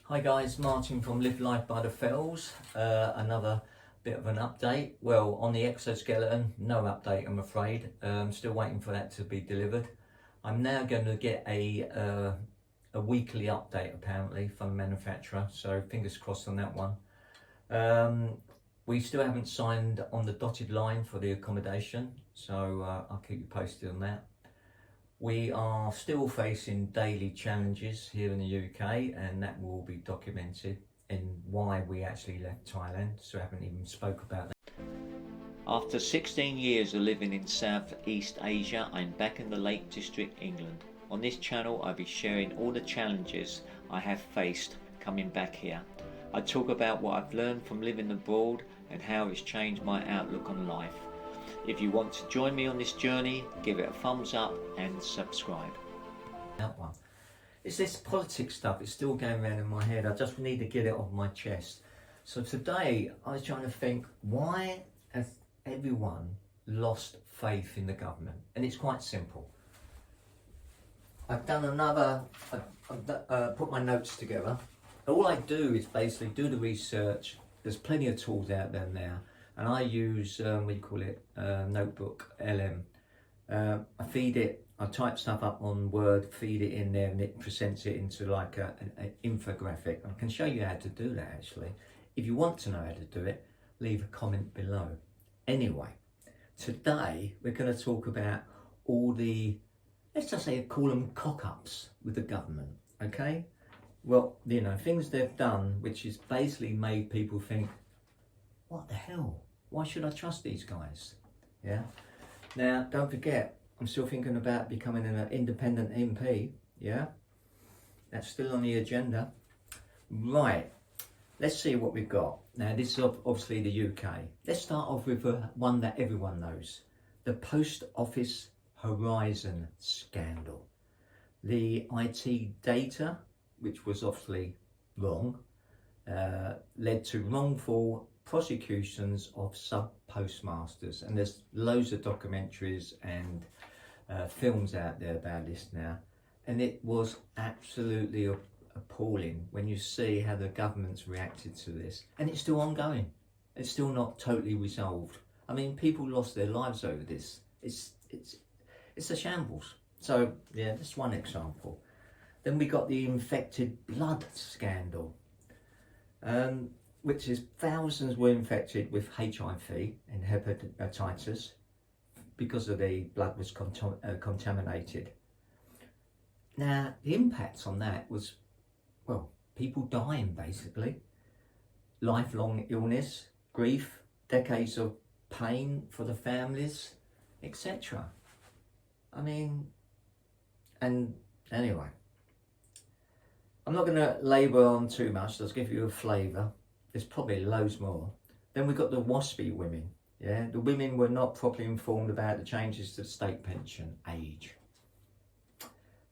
Hi guys, Martin from Live Life by the Fells. Another bit of an update. Well, on the exoskeleton, no update I'm afraid. Still waiting for that to be delivered. I'm now going to get a weekly update apparently from the manufacturer, so fingers crossed on that one. We still haven't signed on the dotted line for the accommodation, so I'll keep you posted on that. We are still facing daily challenges here in the UK, and that will be documented in why we actually left Thailand, so I haven't even spoke about that. After 16 years of living in Southeast Asia, I'm back in the Lake District, England. On this channel I'll be sharing all the challenges I have faced coming back here. I talk about what I've learned from living abroad and how it's changed my outlook on life. If you want to join me on this journey, give it a thumbs up and subscribe. That one. It's this politics stuff, it's still going around in my head. I just need to get it off my chest. So today I was trying to think, why has everyone lost faith in the government? And it's quite simple. I've done I've put my notes together. All I do is basically do the research. There's plenty of tools out there now. And I use, Notebook LM. I feed it, I type stuff up on Word, feed it in there, and it presents it into like an infographic. I can show you how to do that actually. If you want to know how to do it, leave a comment below. Anyway, today we're going to talk about all the, let's just say, call them cock-ups with the government, okay? Well, you know, things they've done, which has basically made people think, what the hell? Why should I trust these guys? Yeah. Now, don't forget, I'm still thinking about becoming an independent MP. Yeah. That's still on the agenda. Right. Let's see what we've got. Now, this is obviously the UK. Let's start off with one that everyone knows. The Post Office Horizon scandal. The IT data, which was obviously wrong, led to wrongful prosecutions of sub-postmasters, and there's loads of documentaries and films out there about this now, and it was absolutely appalling when you see how the government's reacted to this, and it's still ongoing. It's still not totally resolved. I mean, people lost their lives over this. It's a shambles. So yeah, that's one example. Then we got the infected blood scandal, which is thousands were infected with HIV and hepatitis because of the blood was contaminated. Now, the impact on that was, well, people dying basically, lifelong illness, grief, decades of pain for the families, etc. I mean, and anyway, I'm not going to labour on too much, let's give you a flavour. There's probably loads more. Then we've got the WASPy women. Yeah, the women were not properly informed about the changes to the state pension age.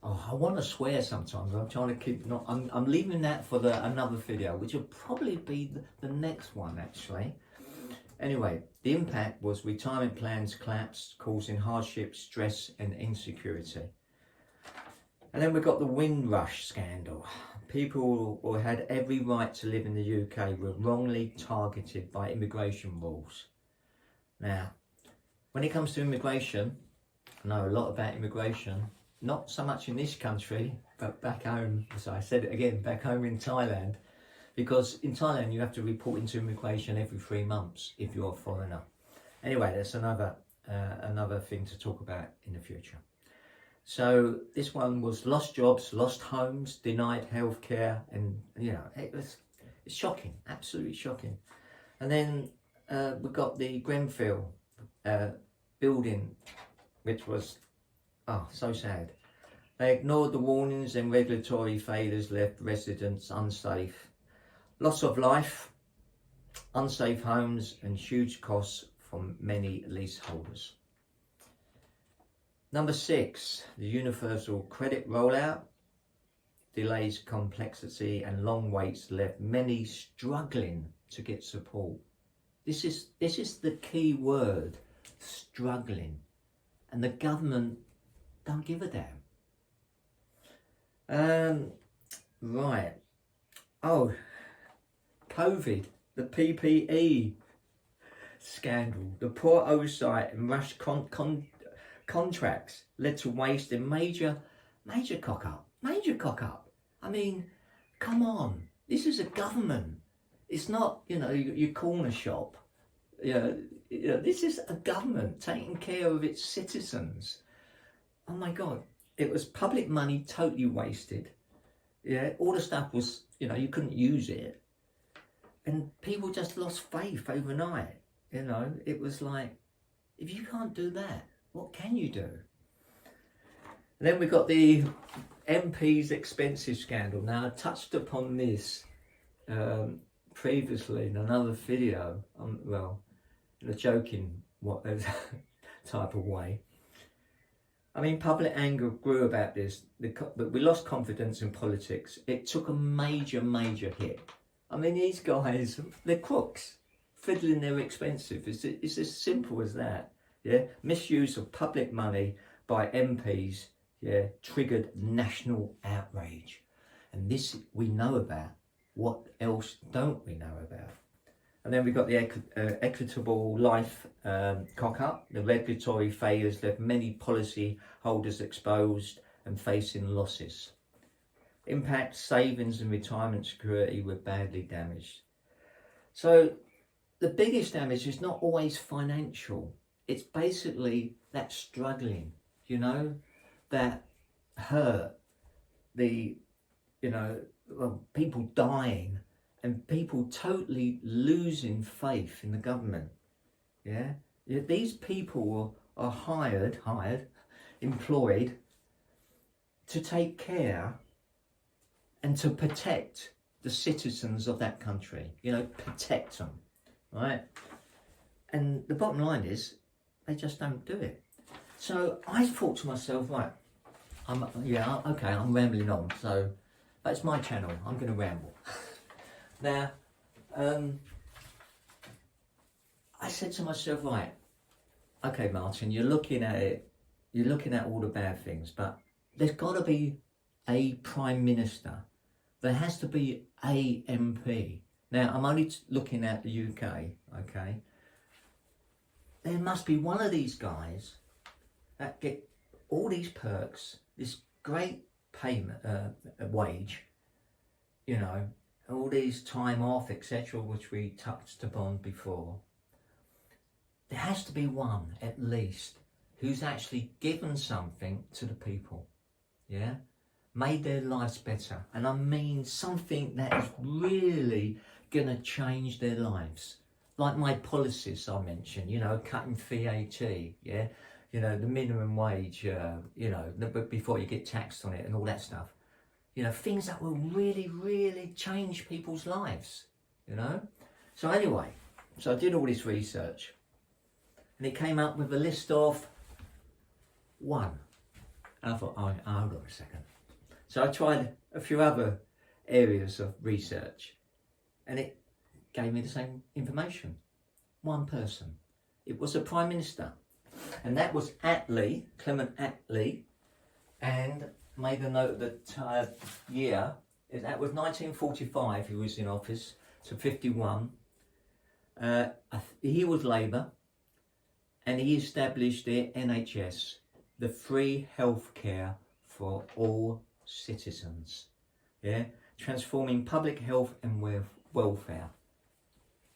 Oh, I want to swear sometimes. I'm trying to keep not. I'm leaving that for another video, which will probably be the next one actually. Anyway, the impact was retirement plans collapsed, causing hardship, stress, and insecurity. And then we've got the Windrush scandal. People who had every right to live in the UK were wrongly targeted by immigration rules. Now, when it comes to immigration, I know a lot about immigration, not so much in this country, but back home, so I said it again, back home in Thailand, because in Thailand you have to report into immigration every 3 months if you're a foreigner. Anyway, that's another thing to talk about in the future. So this one was lost jobs, lost homes, denied healthcare, and you know, it's shocking, absolutely shocking. And then we got the Grenfell building, which was so sad. They ignored the warnings and regulatory failures left residents unsafe. Loss of life, unsafe homes, and huge costs from many leaseholders. Number 6, the universal credit rollout. Delays, complexity, and long waits left many struggling to get support. This is the key word, struggling. And the government don't give a damn. Right. Oh, COVID, the PPE scandal, the poor oversight and rushed contracts led to waste and major cock up. I mean, come on, this is a government. It's not, your corner shop. This is a government taking care of its citizens. Oh my God, it was public money totally wasted. Yeah, all the stuff was, you couldn't use it. And people just lost faith overnight. It was like, if you can't do that, what can you do? And then we got the MP's expenses scandal. Now, I touched upon this previously in another video, in a joking type of way. I mean, public anger grew about this, but we lost confidence in politics. It took a major hit. I mean, these guys, they're crooks, fiddling their expenses. It's as simple as that. Yeah, misuse of public money by MPs. Yeah, triggered national outrage, and this we know about. What else don't we know about? And then we've got the equitable life cock up. The regulatory failures left many policy holders exposed and facing losses. Impact savings and retirement security were badly damaged. So the biggest damage is not always financial. It's basically that struggling, that hurt, people dying and people totally losing faith in the government. Yeah, these people are hired, employed to take care and to protect the citizens of that country. Protect them, right? And the bottom line is, they just don't do it. So I thought to myself, right, I'm rambling on. So that's my channel. I'm going to ramble. Now, I said to myself, right, okay, Martin, you're looking at it. You're looking at all the bad things, but there's got to be a Prime Minister. There has to be a MP. Now, I'm only looking at the UK, okay? There must be one of these guys that get all these perks, this great payment, wage, all these time off, etc., which we touched upon before. There has to be one, at least, who's actually given something to the people, yeah? Made their lives better. And I mean something that is really going to change their lives. Like my policies I mentioned, cutting VAT, yeah? The minimum wage, before you get taxed on it and all that stuff. Things that will really change people's lives, So anyway, I did all this research and it came up with a list of one. And I thought, hold on a second. So I tried a few other areas of research and it gave me the same information. One person. It was a Prime Minister. And that was Clement Attlee, and made a note that year, that was 1945 he was in office, to 51. He was Labour, and he established the NHS, the free healthcare for all citizens, yeah, transforming public health and welfare.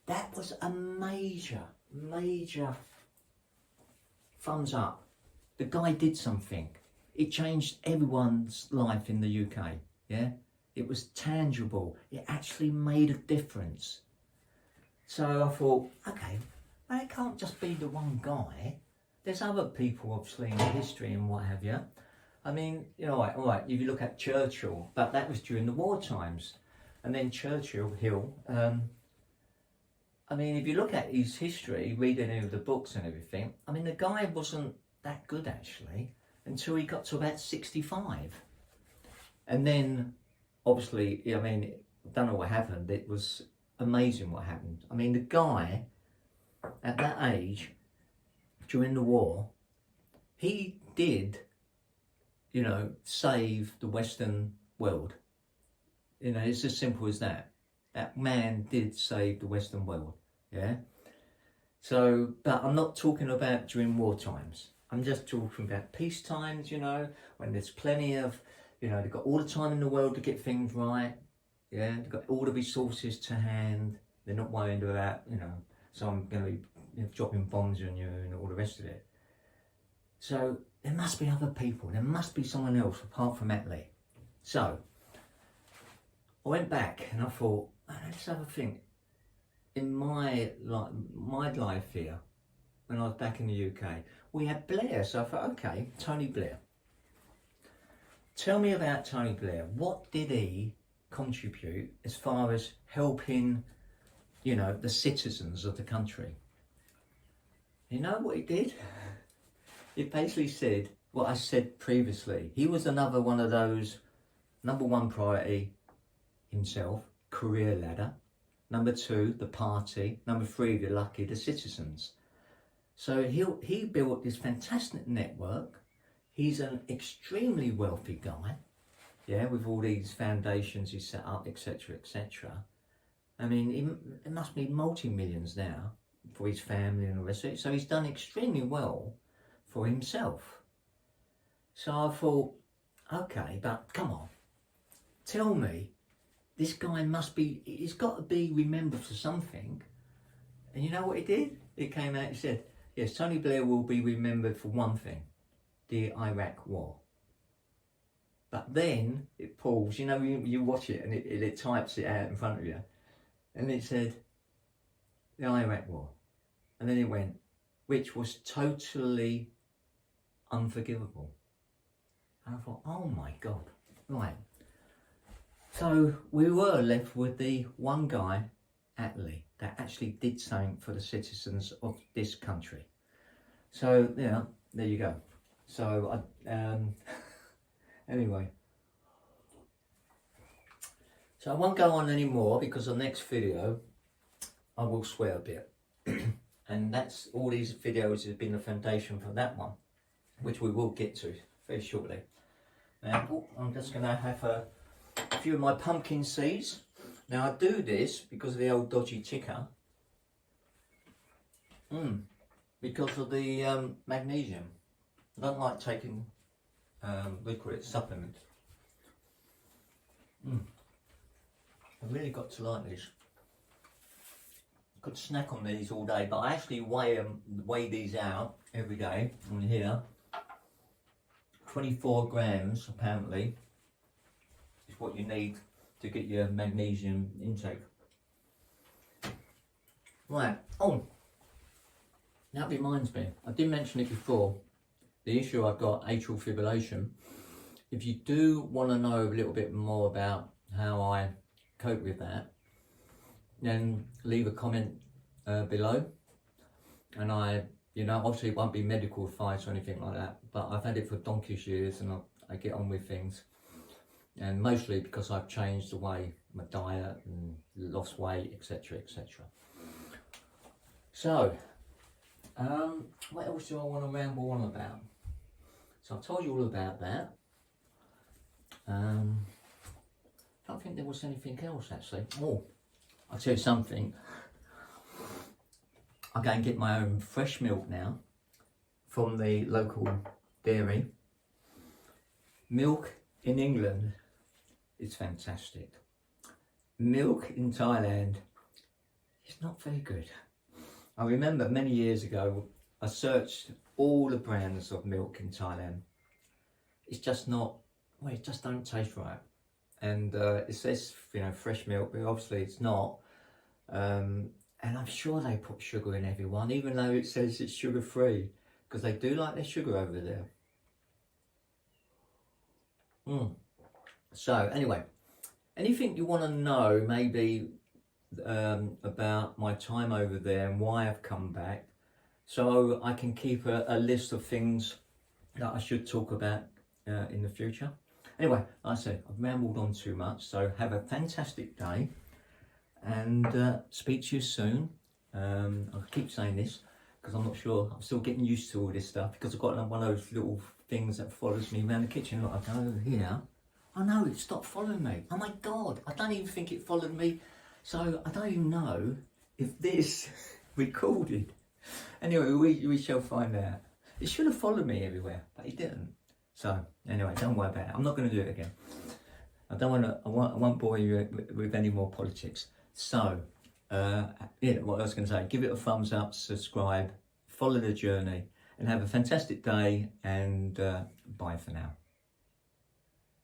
That was a major thumbs up. The guy did something. It changed everyone's life in the UK, yeah? It was tangible. It actually made a difference. So I thought, okay, well, it can't just be the one guy. There's other people, obviously, in history and what have you. I mean, all right, if you look at Churchill, but that was during the war times. And then Churchill, I mean, if you look at his history, read any of the books and everything, I mean, the guy wasn't that good, actually, until he got to about 65. And then, obviously, I mean, I don't know what happened. It was amazing what happened. I mean, the guy, at that age, during the war, he did, save the Western world. You know, it's as simple as that. That man did save the Western world, yeah? So, but I'm not talking about during war times. I'm just talking about peace times, you know, when there's plenty of, you know, they've got all the time in the world to get things right, yeah? They've got all the resources to hand. They're not worried about, you know, someone going to be, you know, dropping bombs on you and all the rest of it. So there must be other people. There must be someone else apart from Attlee. So I went back and I thought, oh, let's have a think. In my life here, when I was back in the UK, we had Blair. So I thought, okay, Tony Blair. Tell me about Tony Blair. What did he contribute as far as helping, you know, the citizens of the country? You know what he did? It basically said what I said previously. He was another one of those, number one priority, himself, career ladder. Number two, the party. Number three, if you're lucky, the citizens. So he built this fantastic network. He's an extremely wealthy guy, yeah, with all these foundations he set up, etc., etc. I mean, it must be multi-millions now for his family and all the rest of it. So he's done extremely well for himself. So I thought, okay, but come on, tell me, this guy he's got to be remembered for something. And you know what he did? It came out, he said, yes, Tony Blair will be remembered for one thing, the Iraq War. But then it paused, you know, you watch it and it types it out in front of you. And it said, the Iraq War. And then it went, which was totally unforgivable. And I thought, oh my God, right. So we were left with the one guy, Attlee, that actually did something for the citizens of this country. So, you know, there you go. So, anyway. So I won't go on anymore because the next video, I will swear a bit. And that's all these videos have been the foundation for that one, which we will get to very shortly. Now, I'm just going to have a few of my pumpkin seeds. Now I do this because of the old dodgy ticker. Because of the magnesium. I don't like taking liquid supplements. I really got to like this. I could snack on these all day, but I actually weigh these out every day on here. 24 grams apparently is what you need to get your magnesium intake. Right, oh, that reminds me, I did mention it before, the issue I've got, atrial fibrillation. If you do want to know a little bit more about how I cope with that, then leave a comment below. And you know, obviously it won't be medical advice or anything like that, but I've had it for donkey's years and I get on with things. And mostly because I've changed the way my diet and lost weight, etc., etc. So, what else do I want to ramble on about? So I've told you all about that. I don't think there was anything else actually. Oh, I'll tell you something. I go and get my own fresh milk now from the local dairy. Milk in England is fantastic. Milk in Thailand is not very good. I remember many years ago I searched all the brands of milk in Thailand. It's just not, well, it just don't taste right. And it says, you know, fresh milk, but obviously it's not. And I'm sure they put sugar in everyone, even though it says it's sugar free, because they do like their sugar over there. So anyway, anything you want to know maybe about my time over there and why I've come back, so I can keep a list of things that I should talk about in the future. Anyway, like I said, I've rambled on too much, so have a fantastic day and speak to you soon. I'll keep saying this because I'm not sure, I'm still getting used to all this stuff because I've got one of those little things that follows me around the kitchen. Like I go over here, I know it stopped following me. Oh my God, I don't even think it followed me. So I don't even know if this recorded. Anyway, we shall find out. It should have followed me everywhere, but it didn't. So anyway, don't worry about it. I'm not going to do it again. I won't bore you with any more politics. So, yeah, what I was going to say, give it a thumbs up, subscribe, follow the journey, and have a fantastic day, and bye for now.